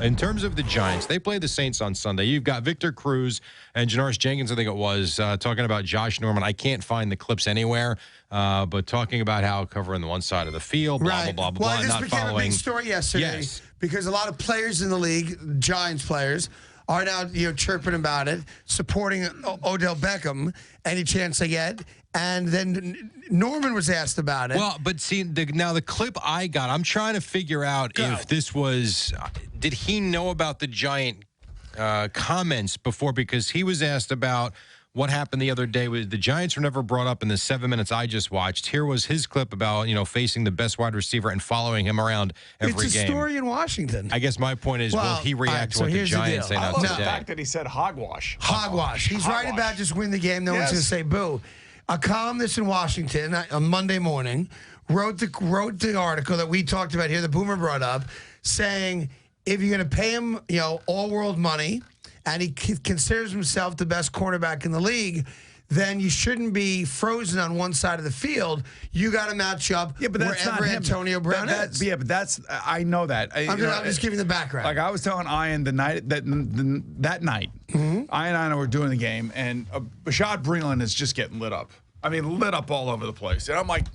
In terms of the Giants, they play the Saints on Sunday. You've got Victor Cruz and Janoris Jenkins, I think it was, talking about Josh Norman. I can't find the clips anywhere, but talking about how covering the one side of the field, blah, right. blah, blah, blah, well, this not became following. a big story yesterday because a lot of players in the league, Giants players, are now chirping about it, supporting Odell Beckham any chance they get. And then Norman was asked about it. Well, but see, now the clip I got, I'm trying to figure out if this was, did he know about the Giant comments before? Because he was asked about what happened the other day. The Giants were never brought up in the 7 minutes I just watched. Here was his clip about, facing the best wide receiver and following him around every game. It's a story in Washington. I guess my point is, will he react to what the Giants say I not love today? the fact that he said hogwash. Hogwash. He's right about just win the game. No one's going to say boo. A columnist in Washington on Monday morning wrote the article that we talked about here, that Boomer brought up, saying if you're going to pay him, all-world money, and he considers himself the best cornerback in the league, then you shouldn't be frozen on one side of the field. You got to match up wherever Antonio Brown is. Yeah, but I know that. I'm just giving the background. Like I was telling Ian that night, Ian and I were doing the game, and Bashaud Breeland is just getting lit up. I mean, lit up all over the place. And I'm like,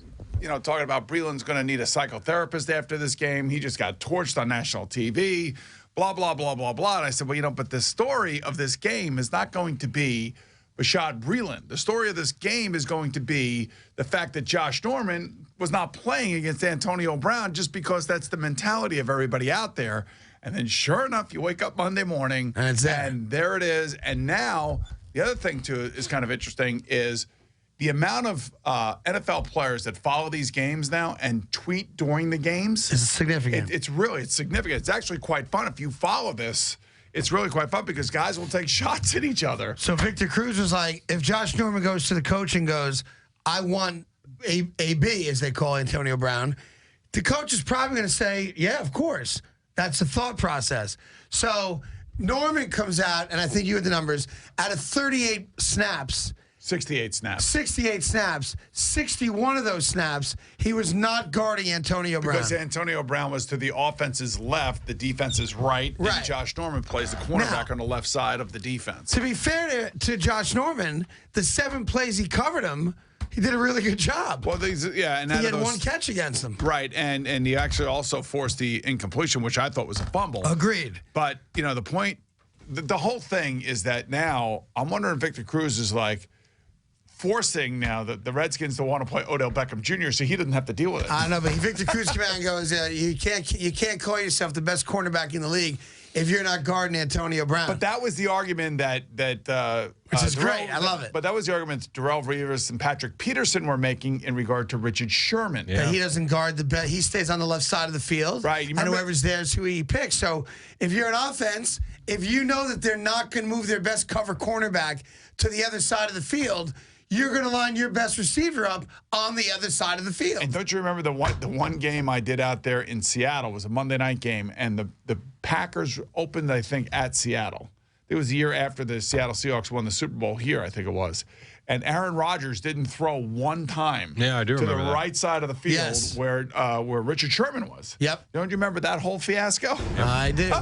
talking about Breeland's going to need a psychotherapist after this game. He just got torched on national TV, blah, blah, blah, blah, blah. And I said, well, but the story of this game is not going to be Bashaud Breeland. The story of this game is going to be the fact that Josh Norman was not playing against Antonio Brown just because that's the mentality of everybody out there. And then sure enough, you wake up Monday morning and there it is. And now the other thing too is kind of interesting is the amount of NFL players that follow these games now and tweet during the games. It's significant. It's significant. It's actually quite fun. If you follow this, it's really quite fun because guys will take shots at each other. So Victor Cruz was like, if Josh Norman goes to the coach and goes, I want AB, as they call Antonio Brown, the coach is probably going to say, yeah, of course. That's the thought process. So Norman comes out, and I think you had the numbers, out of 38 snaps, 68 snaps. 68 snaps. 61 of those snaps, he was not guarding Antonio Brown. Because Antonio Brown was to the offense's left, the defense's right, and Josh Norman plays the cornerback on the left side of the defense. To be fair to Josh Norman, the 7 plays he covered him, he did a really good job. Well, and he had one catch against him. Right, and he actually also forced the incompletion, which I thought was a fumble. Agreed. But, the point, the whole thing is that now I'm wondering if Victor Cruz is like, forcing now the Redskins to want to play Odell Beckham Jr. so he doesn't have to deal with it. I know, but Victor Cruz came out and goes, you can't call yourself the best cornerback in the league if you're not guarding Antonio Brown. But that was the argument that which is great. I love it. But that was the argument Darrelle Revis and Patrick Peterson were making in regard to Richard Sherman. That he doesn't guard he stays on the left side of the field. Right. And whoever's there is who he picks. So if you're an offense, if you know that they're not going to move their best cover cornerback to the other side of the field, you're going to line your best receiver up on the other side of the field. And don't you remember the one game I did out there in Seattle? It was a Monday night game, and the Packers opened, I think, at Seattle. It was the year after the Seattle Seahawks won the Super Bowl here, I think it was. And Aaron Rodgers didn't throw one time I do to the remember right side of the field where Richard Sherman was. Yep. Don't you remember that whole fiasco? I do.